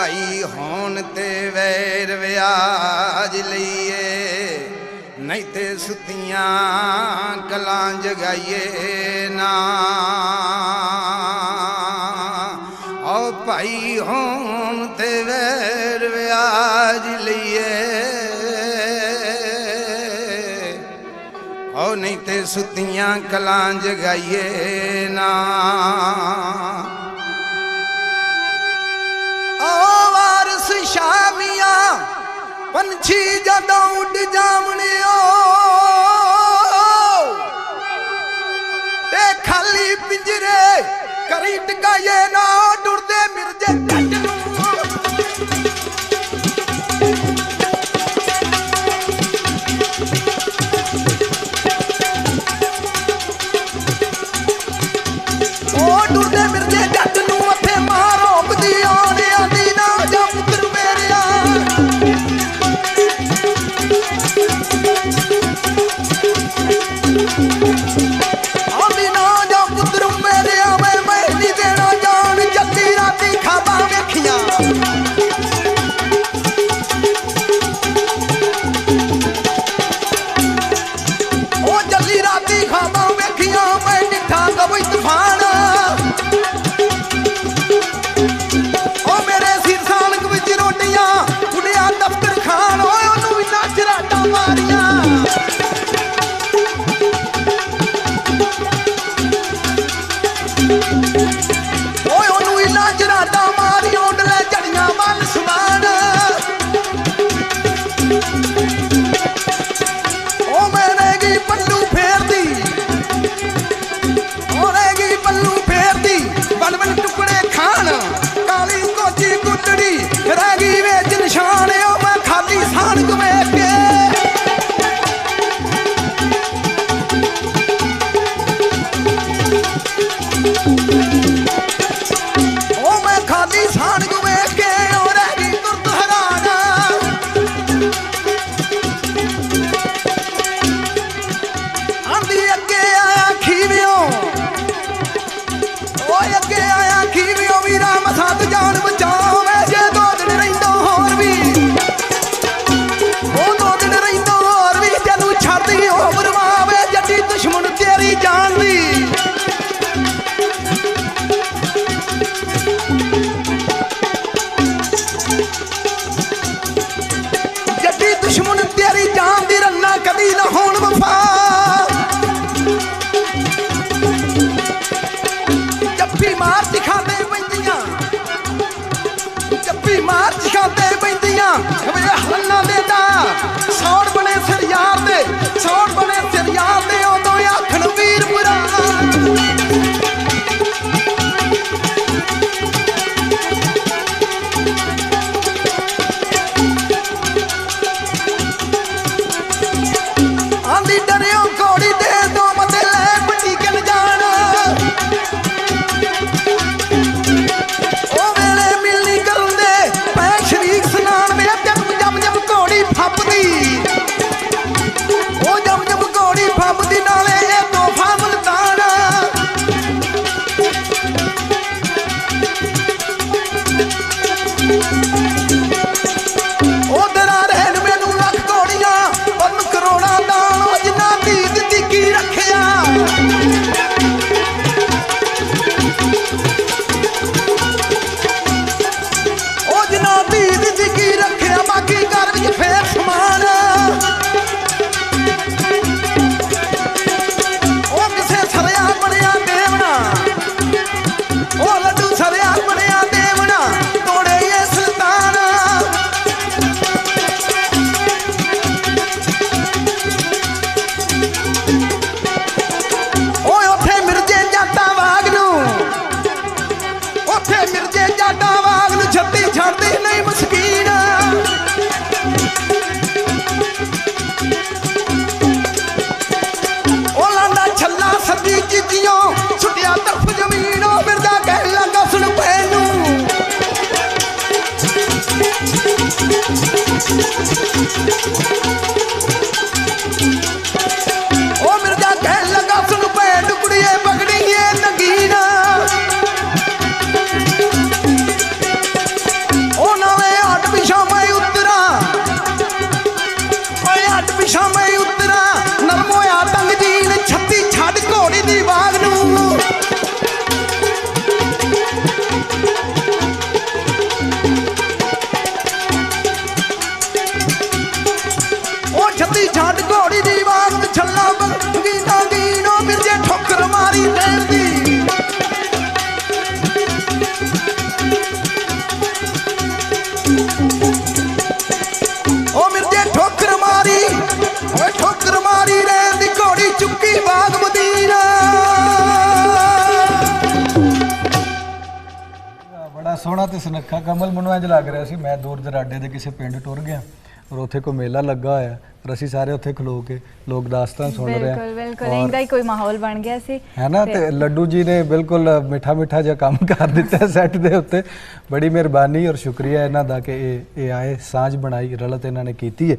भाई होन ते वैर व्याज लईए नहीं ते सुतियां कलां जगाइए ना। ओ भाई होन ते वैर व्याज लईए ओ नहीं ते सुतियां कलां जगाइए ना। शामिया पंछी जदों उड़ जावने ते खाली पिंजरे करी टकाए ना डुरदे मिर्जे जट ओ डुरदे मिर्जे जट नूं मथे मारो बदी आने आंदी ना जा पुत्र मेरिया। आंदी ना जा पुत्र मेरिया मैं नहीं देना जान जल्दी राती खाबा वेखिया। ओ जल्दी राती खाबा वेखिया मैं निठा कभी तूफान। सौड़ बने सिर यार दे सौड़ बने सिर यार दे उदों आखण वीरपुरा। आंदी डरियो घोड़ी दे दो मते ले बड़ी कन जान। ਓਏ ਠੋਕਰ ਮਾਰੀ ਰੇਲ ਦੀ ਘੋੜੀ ਚੁੱਕੀ ਬਾਗ ਮਦੀਨਾ। ਬੜਾ ਸੋਹਣਾ ਤੇ ਸੁਨੱਖਾ ਕਮਲ, ਮੈਨੂੰ ਇੰਝ ਲੱਗ ਰਿਹਾ ਸੀ ਮੈਂ ਦੂਰ ਦਰਾਡੇ ਦੇ ਕਿਸੇ ਪਿੰਡ ਟੁਰ ਗਿਆ ਔਰ ਉੱਥੇ ਕੋਈ ਮੇਲਾ ਲੱਗਾ ਹੋਇਆ ਔਰ ਅਸੀਂ ਸਾਰੇ ਉੱਥੇ ਖਲੋ ਕੇ ਲੋਕ ਦਾਸਤਾਨ ਸੁਣ ਰਹੇ ਆ। ਬਿਲਕੁਲ ਬਿਲਕੁਲ ਇੰਦਾ ਹੀ ਕੋਈ ਮਾਹੌਲ ਬਣ ਗਿਆ ਸੀ ਹੈ ਨਾ। ਤੇ ਲੱਡੂ ਜੀ ਨੇ ਬਿਲਕੁਲ ਮਿੱਠਾ ਮਿੱਠਾ ਜਿਹਾ ਕੰਮ ਕਰ ਦਿੱਤਾ ਸੈੱਟ ਦੇ ਉੱਤੇ। ਬੜੀ ਮਿਹਰਬਾਨੀ ਔਰ ਸ਼ੁਕਰੀਆ ਇਹਨਾਂ ਦਾ ਕਿ ਇਹ ਆਏ, ਸਾਂਝ ਬਣਾਈ, ਰਲਤ ਇਹਨਾਂ ਨੇ ਕੀਤੀ ਹੈ।